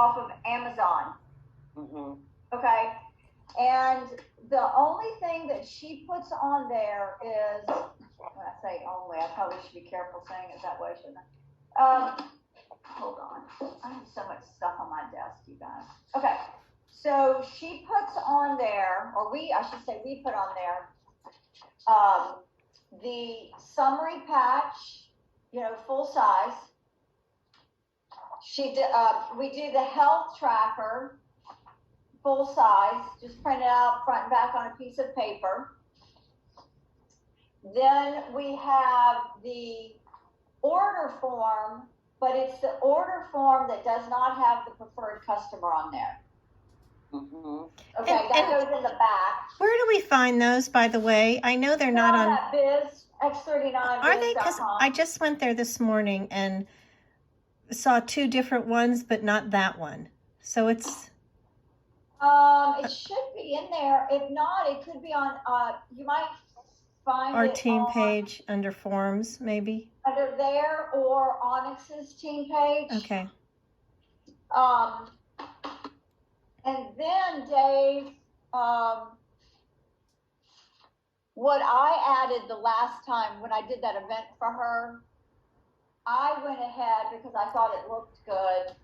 off of Amazon. Okay, and the only thing that she puts on there is, when I say only, I probably should be careful saying it that way, shouldn't I? Hold on, I have so much stuff on my desk, you guys. Okay, so she puts on there, or I should say we put on there, the summary patch, full size. We do the health tracker, full size, just print it out front and back on a piece of paper. Then we have the order form, but it's the order form that does not have the preferred customer on there. Okay, that goes in the back. Where do we find those, by the way? I know they're not on that Biz, X39. Are they? Because I just went there this morning and saw two different ones, but not that one. So it's... it should be in there. If not, it could be on, you might find our it team page under forms, maybe? Under there or Onyx's team page. Okay. And then, Dave, what I added the last time when I did that event for her, I went ahead because I thought it looked good.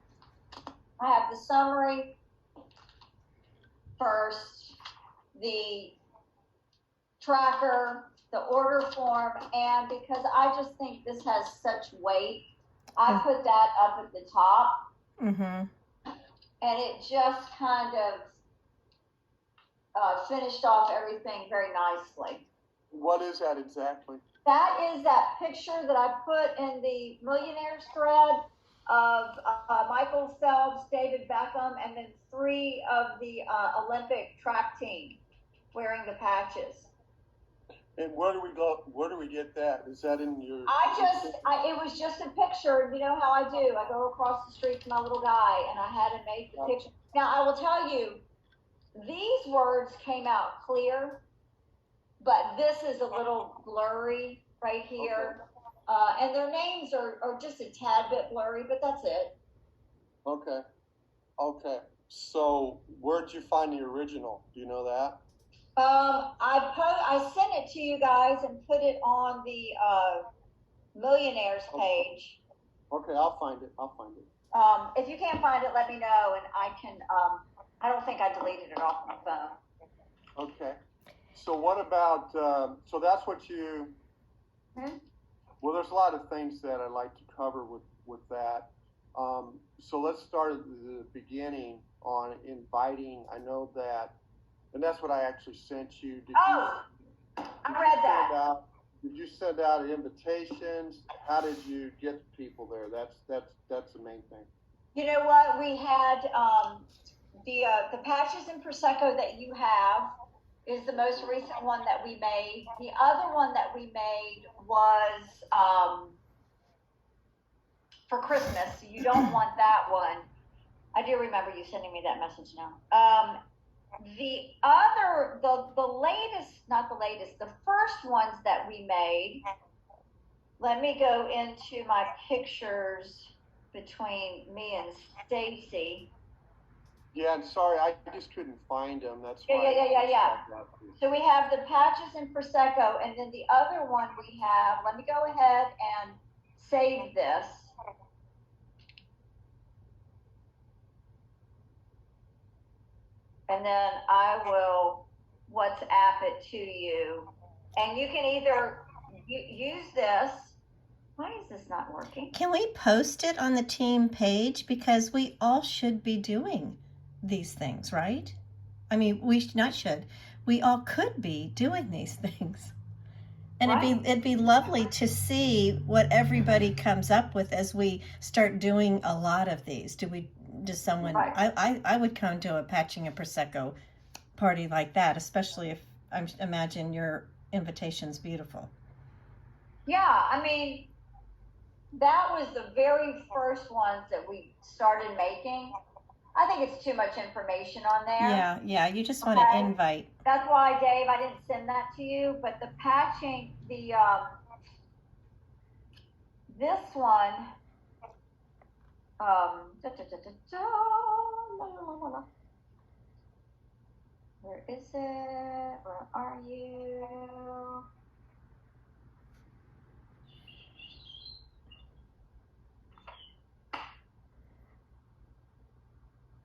I have the summary first, the tracker, the order form, and because I just think this has such weight, I put that up at the top. And it just kind of finished off everything very nicely. What is that exactly? That is that picture that I put in the Millionaires thread of Michael Phelps, David Beckham, and then 3 of the Olympic track team wearing the patches. And where do we go? Where do we get that? Is that in your? It was just a picture. You know how I do. I go across the street to my little guy, and I had him make the picture. Now I will tell you, these words came out clear, but this is a little blurry right here, and their names are just a tad bit blurry, but that's it. Okay. Okay. So where'd you find the original? Do you know that? I sent it to you guys and put it on the Millionaires page. Okay, I'll find it. If you can't find it, let me know, and I can. I don't think I deleted it off my phone. Okay. So what about? So that's what you. Well, there's a lot of things that I'd like to cover with that. So let's start at the beginning on inviting. I know that. And that's what I actually sent you. I read that. Did you send out invitations? How did you get people there? That's the main thing. You know what? We had the patches in Prosecco that you have is the most recent one that we made. The other one that we made was for Christmas. You don't want that one. I do remember you sending me that message now. The other, the latest, not the latest, the first ones that we made, let me go into my pictures between me and Stacy. Yeah, I'm sorry, I just couldn't find them. That's why. Yeah. So we have the patches in Prosecco, and then the other one we have, let me go ahead and save this. And then I will WhatsApp it to you. And you can either use this. Why is this not working? Can we post it on the team page? Because we all should be doing these things, right? I mean, we all could be doing these things. And right. it'd be lovely to see what everybody comes up with as we start doing a lot of these. Does someone, right. I would come to a Patching a Prosecco party like that, especially if I imagine your invitation's beautiful. Yeah, I mean, that was the very first ones that we started making. I think it's too much information on there. Yeah, you just want to invite. That's why, Dave, I didn't send that to you, but the patching, this one, Da, da, da, da, da, la, la, la, la. Where is it? Where are you?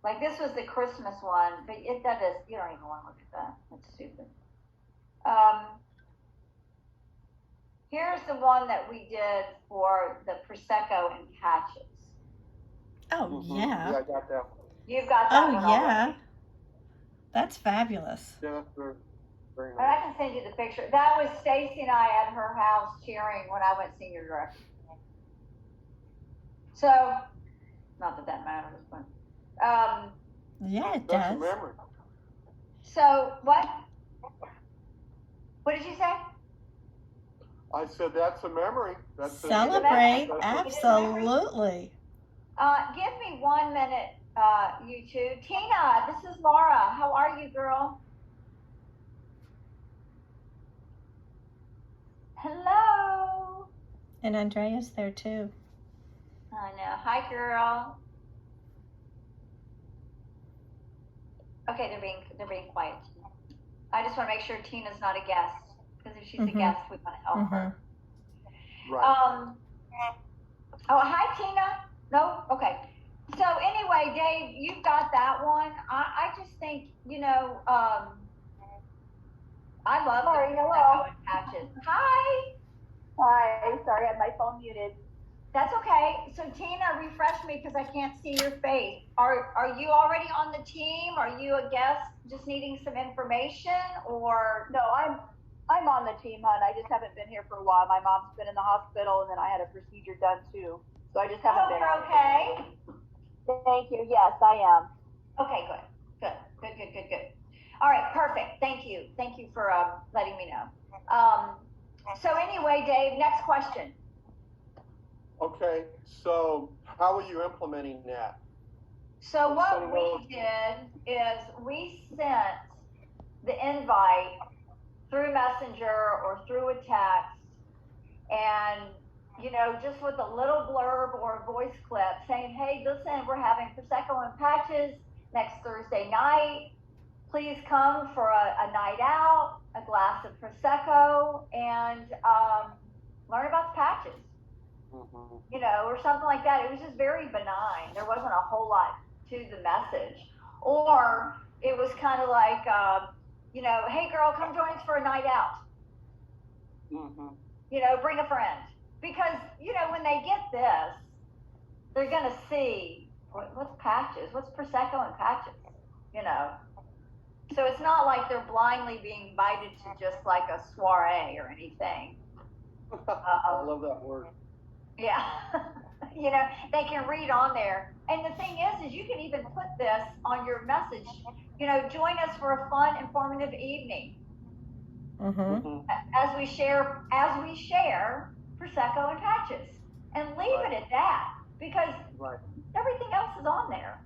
Like this was the Christmas one, but that is, you don't even want to look at that. That's stupid. Here's the one that we did for the Prosecco and patches. Oh, Yeah, yeah. I got that one. You've got that Oh, one yeah. already. That's fabulous. Yeah, that's very, very But I nice. can send you the picture. That was Stacy and I at her house cheering when I went senior director. So, not that that matters, but Yeah, it That's a does. memory. so what? What did you say? I said that's a memory. That's a, Celebrate, that's a- absolutely. Give me 1 minute, you two. Tina, this is Laura. How are you, girl? Hello. And Andrea's there too. I know. Hi, girl. Okay, they're being quiet. I just want to make sure Tina's not a guest, because if she's a guest, we want to help her. Right. Oh, hi, Tina. No? Okay. So anyway, Dave, you've got that one. I just think, I love Sorry, the hello. Prosecco and patches. Hi. Hi, sorry, I had my phone muted. That's okay. So Tina, refresh me because I can't see your face. Are you already on the team? Are you a guest just needing some information, or? No, I'm on the team, hon. I just haven't been here for a while. My mom's been in the hospital, and then I had a procedure done too, so I just haven't Oh, been. you're okay? Thank you. Yes, I am. Okay, good. All right, perfect. Thank you for letting me know. So anyway, Dave, next question. Okay, so how are you implementing that? So what we did is we sent the invite through Messenger or through a text, and just with a little blurb or a voice clip saying, hey, listen, we're having Prosecco and patches next Thursday night. Please come for a night out, a glass of Prosecco, and learn about the patches. Or something like that. It was just very benign. There wasn't a whole lot to the message. Or it was kind of like, hey girl, come join us for a night out. Bring a friend. Because, when they get this, they're going to see what's patches, what's Prosecco and patches, So it's not like they're blindly being invited to just like a soiree or anything. I love that word. Yeah. They can read on there. And the thing is you can even put this on your message, join us for a fun, informative evening. As we share Prosecco and patches, and leave it at that, because everything else is on there.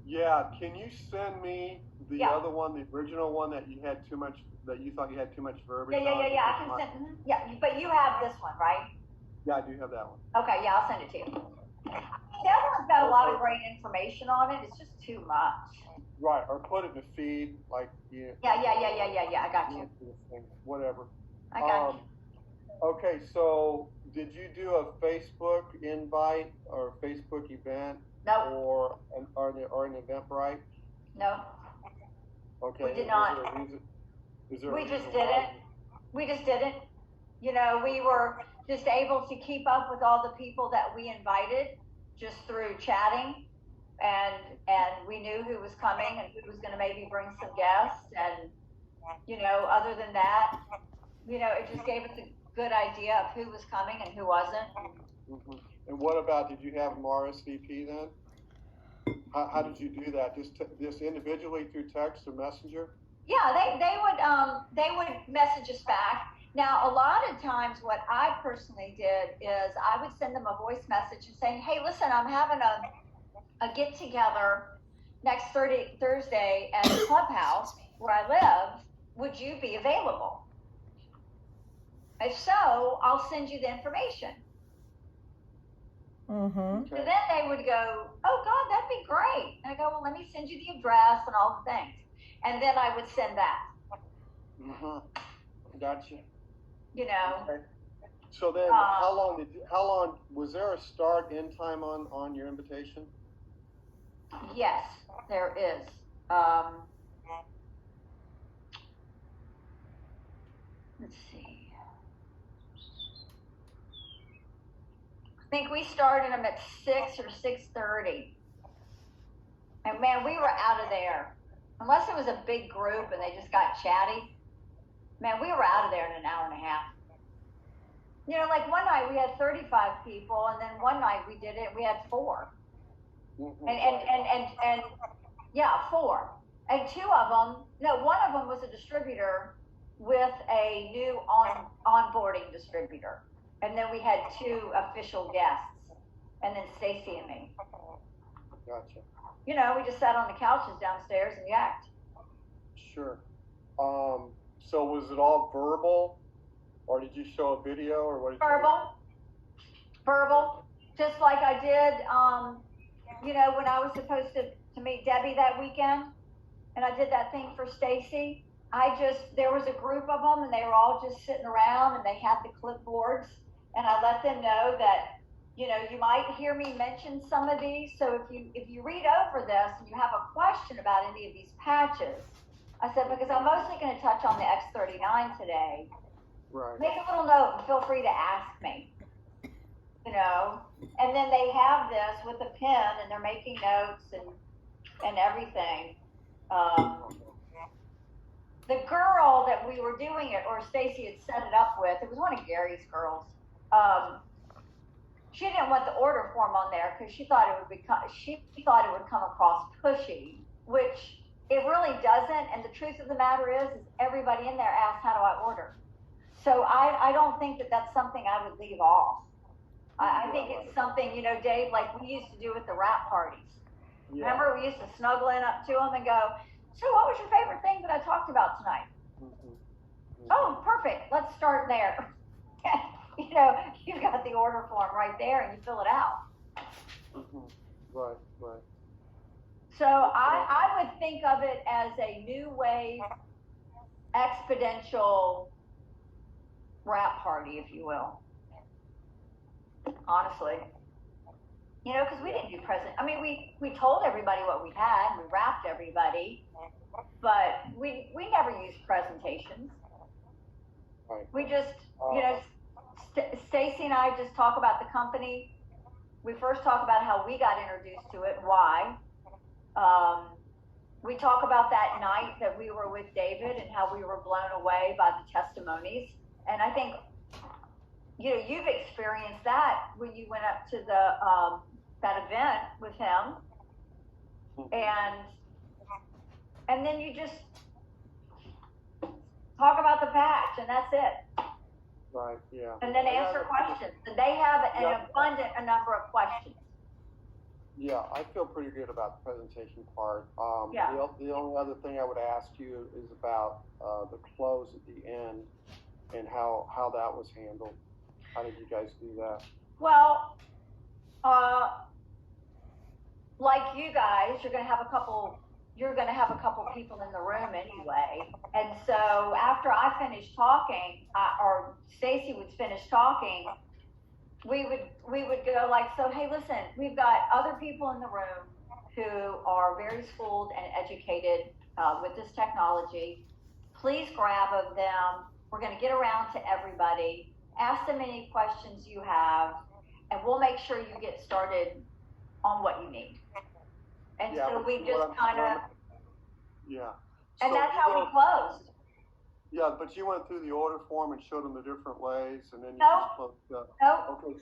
Yeah, can you send me the other one, the original one that you had too much, that you thought you had too much verbiage on? Yeah, I can send, but you have this one, right? Yeah, I do have that one. Okay, yeah, I'll send it to you. That one's got a lot of great information on it. It's just too much. Right, or put it in the feed, like, Yeah, I got you. Whatever. I got you. Okay, so did you do a Facebook invite or a Facebook event? No. Or an Eventbrite? No. Okay. We did not. We just didn't. We were just able to keep up with all the people that we invited just through chatting, and we knew who was coming and who was going to maybe bring some guests, and other than that, it just gave us a good idea of who was coming and who wasn't. And what about, did you have them RSVP then? How did you do that? Just individually through text or messenger? Yeah, they would message us back. Now, a lot of times what I personally did is I would send them a voice message and saying, hey, listen, I'm having a get together next Thursday at the clubhouse where I live. Would you be available? If so, I'll send you the information. Mm-hmm. So then they would go, oh God, that'd be great. And I go, well, let me send you the address and all the things. And then I would send that. Gotcha. You know. Okay. So then, how long was there a start end time on your invitation? Yes, there is. Let's see. I think we started them at 6 or 6:30. And man, we were out of there. Unless it was a big group and they just got chatty. Man, we were out of there in an hour and a half. You know, like one night we had 35 people, and then one night we did it, we had 4. And yeah, 4. And 2 of them, no, one of them was a distributor with a new onboarding distributor. And then we had 2 official guests, and then Stacy and me. Gotcha. You know, we just sat on the couches downstairs and yacked. Sure. So was it all verbal, or did you show a video, or what did Verbal, just like I did, you know, when I was supposed to meet Debbie that weekend, and I did that thing for Stacy. There was a group of them, and they were all just sitting around, and they had the clipboards, and I let them know that, you know, you might hear me mention some of these. So if you read over this and you have a question about any of these patches, I said, because I'm mostly going to touch on the X39 today. Right. Make a little note and feel free to ask me. You know, and then they have this with a pen and they're making notes and everything. The girl that we were doing it, or Stacy had set it up with, it was one of Gary's girls. She didn't want the order form on there because she thought it would come across pushy, which it really doesn't. And the truth of the matter is everybody in there asked, how do I order? So I don't think that that's something I would leave off. I think it's something, you know, Dave, like we used to do with the wrap parties. Yeah. Remember, we used to snuggle in up to them and go, so what was your favorite thing that I talked about tonight? Oh, perfect. Let's start there. You know, you've got the order form right there and you fill it out. Right. So I would think of it as a new wave exponential wrap party, if you will. Honestly. You know, because we didn't do I mean, we told everybody what we had, we wrapped everybody, but we never used presentations. Right. We just, you know, Stacy and I just talk about the company. We first talk about how we got introduced to it, why. We talk about that night that we were with David and how we were blown away by the testimonies. And I think, you know, you've experienced that when you went up to the that event with him, and then you just talk about the patch, and that's it. Right. Yeah. And then answer questions. And they have an abundant number of questions. Yeah, I feel pretty good about the presentation part. Yeah. The only other thing I would ask you is about the close at the end and how that was handled. How did you guys do that? Well, like you guys, you're going to have a couple people in the room anyway. And so after I finished talking, or Stacy would finish talking, we would go like, so, hey, listen, we've got other people in the room who are very schooled and educated with this technology. Please grab of them. We're going to get around to everybody. Ask them any questions you have, and we'll make sure you get started on what you need. And so we just kind of, yeah. And so that's how we closed. Yeah, but you went through the order form and showed them the different ways, and then you just closed up. Nope. Okay,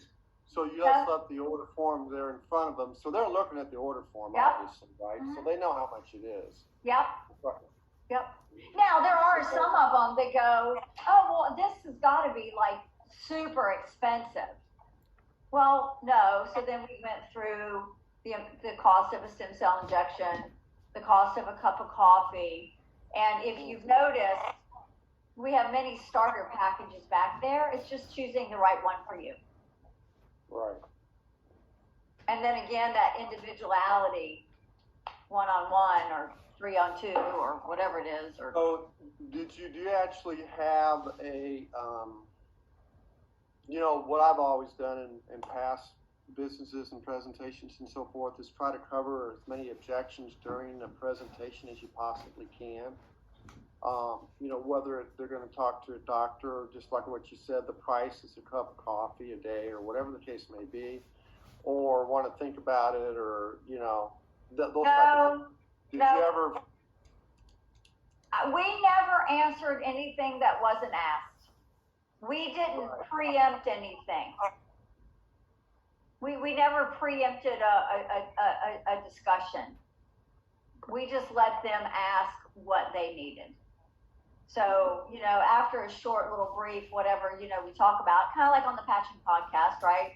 so you just left the order form there in front of them, so they're looking at the order form, obviously, right? So they know how much it is. Yep. Right. Yep. Now there are some of them that go, oh well, this has got to be like super expensive. Well, no. So then we went through the cost of a stem cell injection, the cost of a cup of coffee, and if you've noticed, we have many starter packages back there. It's just choosing the right one for you. Right. And then again, that individuality, 1-on-1 or 3-on-2 or whatever it is, or. So, do you actually have a, what I've always done in past businesses and presentations and so forth is try to cover as many objections during the presentation as you possibly can. Whether they're going to talk to a doctor or just like what you said, the price is a cup of coffee a day or whatever the case may be, or want to think about it or, those type of things. Did you ever? We never answered anything that wasn't asked. We didn't preempt anything. We never preempted a discussion. We just let them ask what they needed. So, after a short little brief, whatever, we talk about, kind of like on the Patching podcast, right?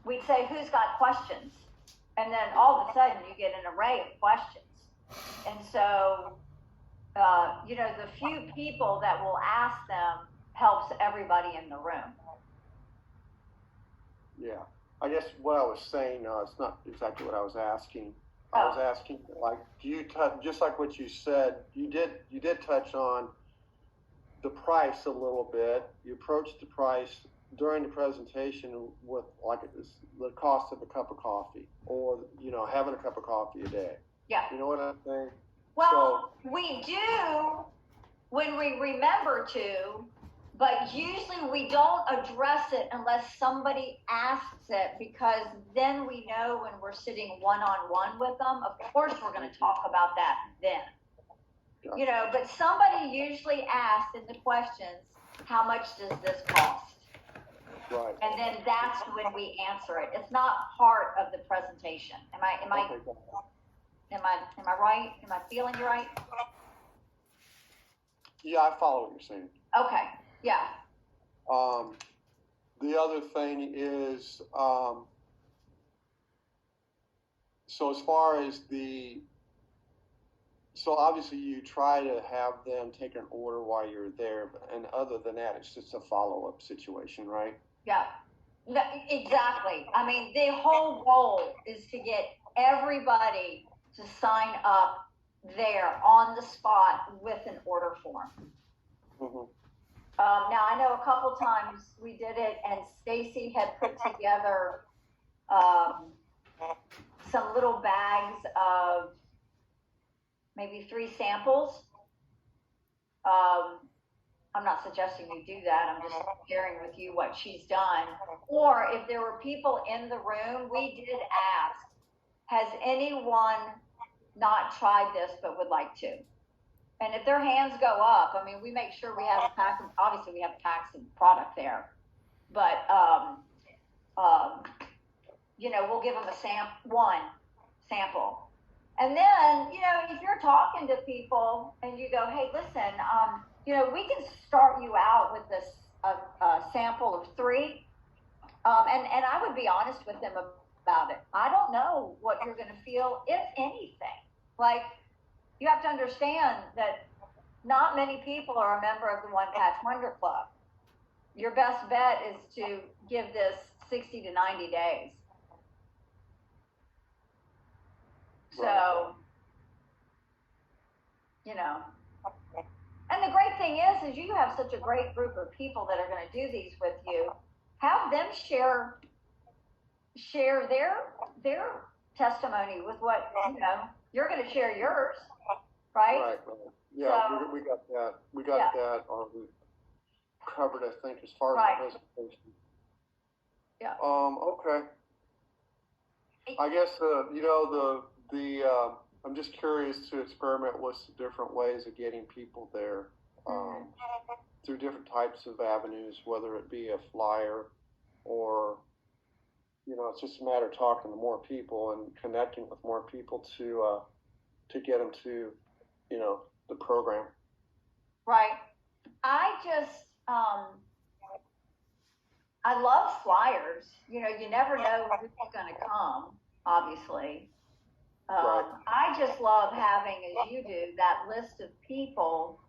We'd say, who's got questions? And then all of a sudden you get an array of questions. And so, the few people that will ask them helps everybody in the room. Yeah. I guess what I was saying, it's not exactly what I was asking. I was asking, like, do you just like what you said, you did touch on the price a little bit. You approached the price during the presentation with like the cost of a cup of coffee or, having a cup of coffee a day. Yeah. You know what I'm saying? Well, we do when we remember to, but usually we don't address it unless somebody asks it, because then we know when we're sitting one-on-one with them, of course we're going to talk about that then. Gotcha. But somebody usually asks in the questions, how much does this cost? Right. And then that's when we answer it. It's not part of the presentation. Am I right? Am I feeling you right? Yeah, I follow what you're saying. Okay. Yeah. The other thing is, so as far as so obviously you try to have them take an order while you're there, and other than that, it's just a follow-up situation, right? Yeah. No, exactly. I mean, the whole goal is to get everybody to sign up there on the spot with an order form. Mm-hmm. Now I know a couple times we did it, and Stacy had put together some little bags of maybe 3 samples. I'm not suggesting you do that. I'm just sharing with you what she's done. Or if there were people in the room, we did ask, has anyone not tried this but would like to? And if their hands go up, I mean, we make sure we have a pack of, obviously we have packs of product there, but, we'll give them one sample. And then, if you're talking to people and you go, hey, listen, we can start you out with this sample of 3. And I would be honest with them about it. I don't know what you're going to feel, if anything. Like, you have to understand that not many people are a member of the One Patch Wonder Club. Your best bet is to give this 60 to 90 days. So, and the great thing is you have such a great group of people that are going to do these with you. Have them share their testimony with what, you're going to share yours, right? Right. Yeah, So, we got that. We got that covered, I think, as far as the presentation. Yeah. Okay. I guess I'm just curious to experiment with some different ways of getting people there, through different types of avenues, whether it be a flyer or, it's just a matter of talking to more people and connecting with more people to get them to, the program. Right. I just, I love flyers. You never know who's going to come, obviously. Right. I just love having, as you do, that list of people.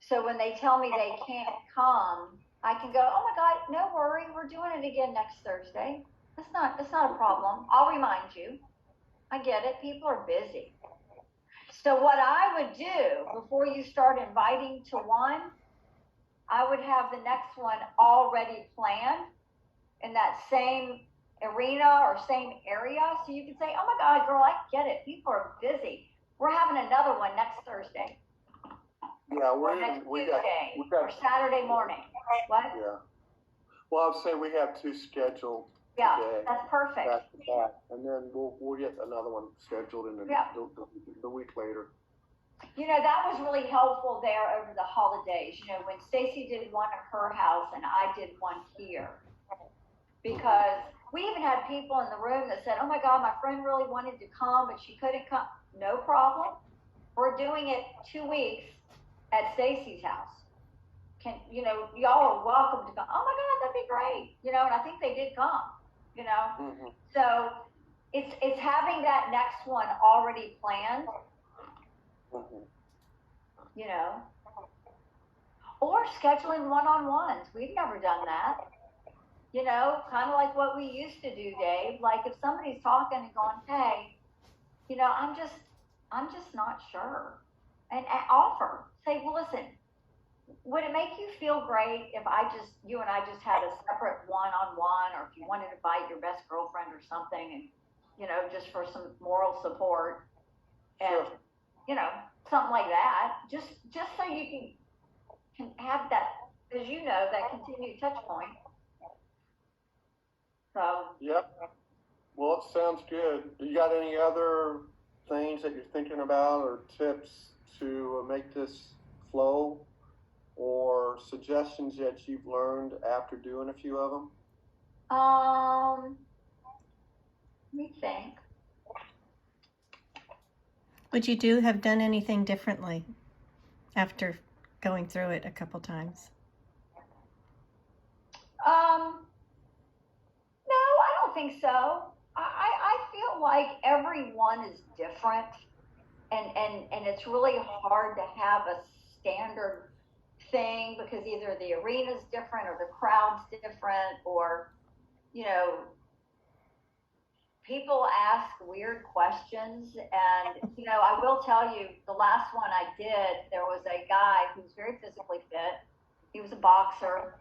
So when they tell me they can't come, I can go, oh my God, no worry, we're doing it again next Thursday. It's not a problem. I'll remind you. I get it. People are busy. So what I would do before you start inviting to one, I would have the next one already planned in that same arena or same area. So you can say, oh my God, girl, I get it. People are busy. We're having another one next Thursday. Yeah, Or next Tuesday, or Saturday morning. What? Yeah. Well, I'll say we have 2 scheduled Yeah, today, that's perfect. back to back, and then we'll get another one scheduled in the week later. You know, that was really helpful there over the holidays, you know, when Stacy did one at her house and I did one here. Because we even had people in the room that said, oh my God, my friend really wanted to come, but she couldn't come. No problem. We're doing it 2 weeks at Stacy's house. You know, y'all are welcome to come. Oh my God, that'd be great. You know, and I think they did come, you know. Mm-hmm. So it's having that next one already planned, Mm-hmm. you know, or scheduling one-on-ones. We've never done that. You know, kind of like what we used to do, Dave. Like if somebody's talking and going, hey, you know, I'm just not sure. And offer. Say, well, listen, would it make you feel great if you and I just had a separate one-on-one, or if you wanted to invite your best girlfriend or something, and, you know, just for some moral support and, Sure. you know, something like that, just so you can have that, as you know, that continued touch point. So. Yep. Well, it sounds good. You got any other things that you're thinking about or tips to make this flow, or suggestions that you've learned after doing a few of them? Let me think. Would you have done anything differently after going through it a couple times? No, I don't think so. I feel like everyone is different, and it's really hard to have a standard thing because either the arena's different or the crowd's different, or, you know, people ask weird questions. And, you know, I will tell you, the last one I did, there was a guy who was very physically fit. He was a boxer.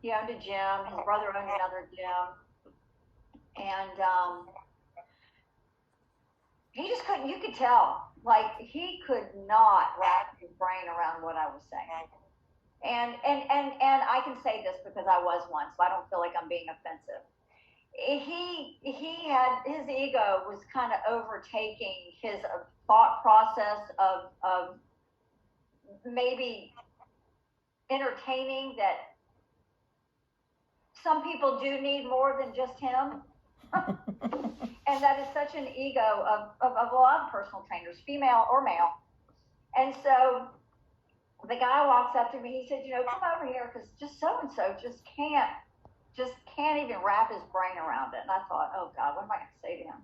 He owned a gym. His brother owned another gym. And he just couldn't, you could tell, like, he could not wrap his brain around what I was saying. And I can say this because I was one, so I don't feel like I'm being offensive. He had, his ego was kind of overtaking his thought process of maybe entertaining that some people do need more than just him. And that is such an ego of a lot of personal trainers, female or male. And so the guy walks up to me, he said, you know, come over here, because just so-and-so just can't even wrap his brain around it. And I thought, oh God, what am I going to say to him?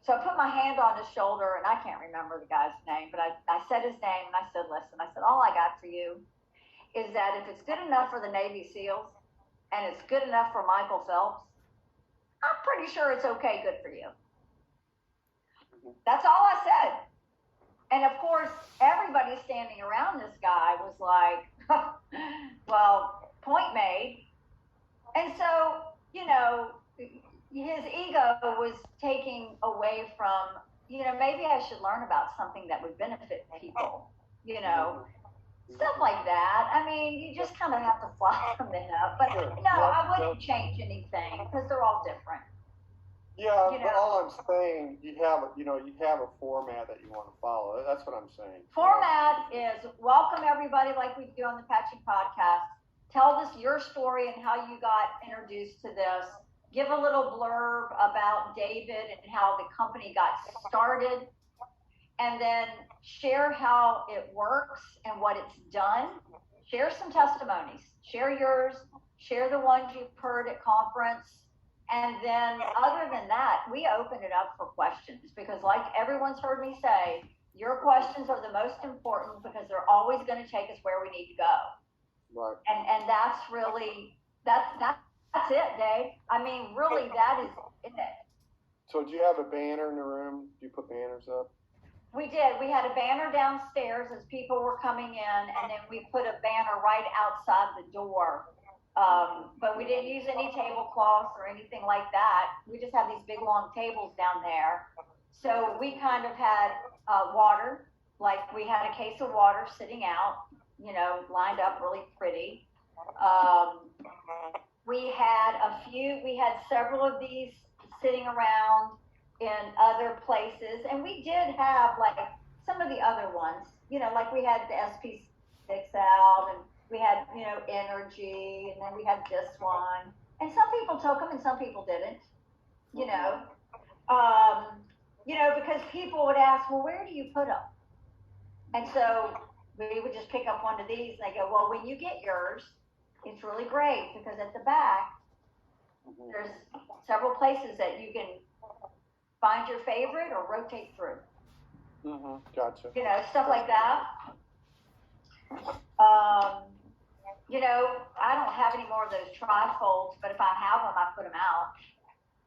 So I put my hand on his shoulder, and I can't remember the guy's name, but I said his name, and I said, listen, I said, all I got for you is that if it's good enough for the Navy SEALs, and it's good enough for Michael Phelps, I'm pretty sure it's okay, good for you. That's all I said. And of course, everybody standing around this guy was like, well, point made. And so, you know, his ego was taking away from, you know, maybe I should learn about something that would benefit people, you know, stuff like that. I mean, you just kind of have to fly from the hip. But no, I wouldn't change anything because they're all different. Yeah, but all I'm saying, you have a format that you want to follow. That's what I'm saying. Format is welcome everybody, like we do on the Patchy podcast. Tell us your story and how you got introduced to this. Give a little blurb about David and how the company got started. And then share how it works and what it's done. Share some testimonies. Share yours. Share the ones you've heard at conference. And then other than that, we open it up for questions, because like everyone's heard me say, your questions are the most important because they're always going to take us where we need to go. Right. And that's really, that's it, Dave. I mean, really, that So do you have a banner in the room? Do you put banners up? We did. We had a banner downstairs as people were coming in, and then we put a banner right outside the door. But we didn't use any tablecloths or anything like that. We just have these big long tables down there. So we kind of had water, like we had a case of water sitting out, you know, lined up really pretty. We had several of these sitting around in other places, and we did have like some of the other ones, you know, like we had the SP6 out, and we had, you know, energy, and then we had this one, and some people took them and some people didn't, you know, because people would ask, well, where do you put them? And so we would just pick up one of these, and they go, well, when you get yours, it's really great because at the back there's several places that you can find your favorite or rotate through. Gotcha. You know, stuff like that. You know, I don't have any more of those trifolds, but if I have them, I put them out.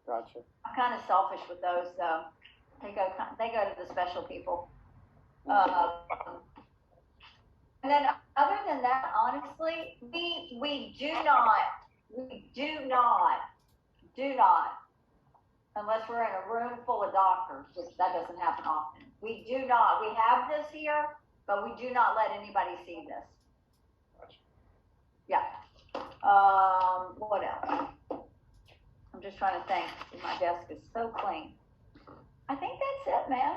Gotcha. I'm kind of selfish with those, though. They go to the special people. And then other than that, honestly, we do not, unless we're in a room full of doctors, which that doesn't happen often. We have this here, but we do not let anybody see this. Yeah. What else? I'm just trying to think. My desk is so clean. I think that's it, man.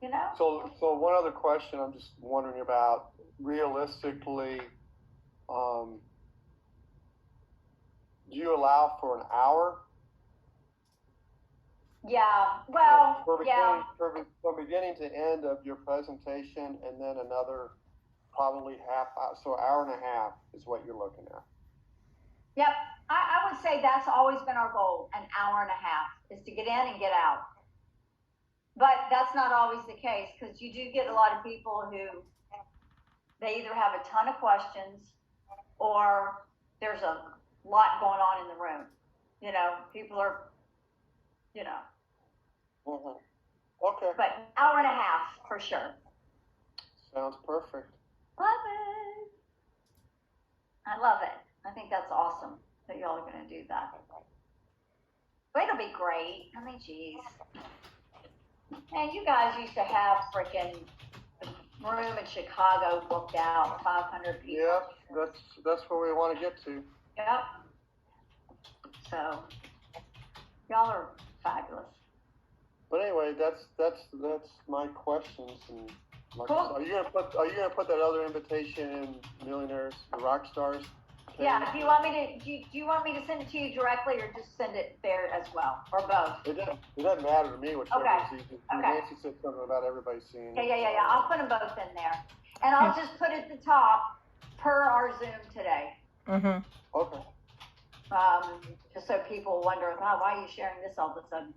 You know? So one other question I'm just wondering about, realistically, do you allow for an hour? Yeah, well, yeah. From beginning to end of your presentation, and then another probably half hour, so hour and a half is what you're looking at. Yep, I would say that's always been our goal, an hour and a half, is to get in and get out. But that's not always the case, because you do get a lot of people who, they either have a ton of questions, or there's a lot going on in the room. You know, people are, you know. Okay. But an hour and a half, for sure. Sounds perfect. Love it. I love it. I think that's awesome that y'all are going to do that. But it'll be great. I mean, geez. Man, you guys used to have freaking room in Chicago booked out, 500 people. Yeah, that's where we want to get to. Yep. So, y'all are fabulous. But anyway, that's my questions. And like, cool. Are you gonna put that other invitation in Millionaires, the Rock Stars? Page? Yeah. Do you want me to send it to you directly, or just send it there as well, or both? It doesn't matter to me whichever is easy. Okay. Nancy said something about everybody seeing it. Yeah. I'll put them both in there, and I'll just put at the top per our Zoom today. Okay. Just so people wonder, why are you sharing this all of a sudden?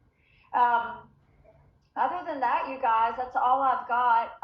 Other than that, you guys, that's all I've got.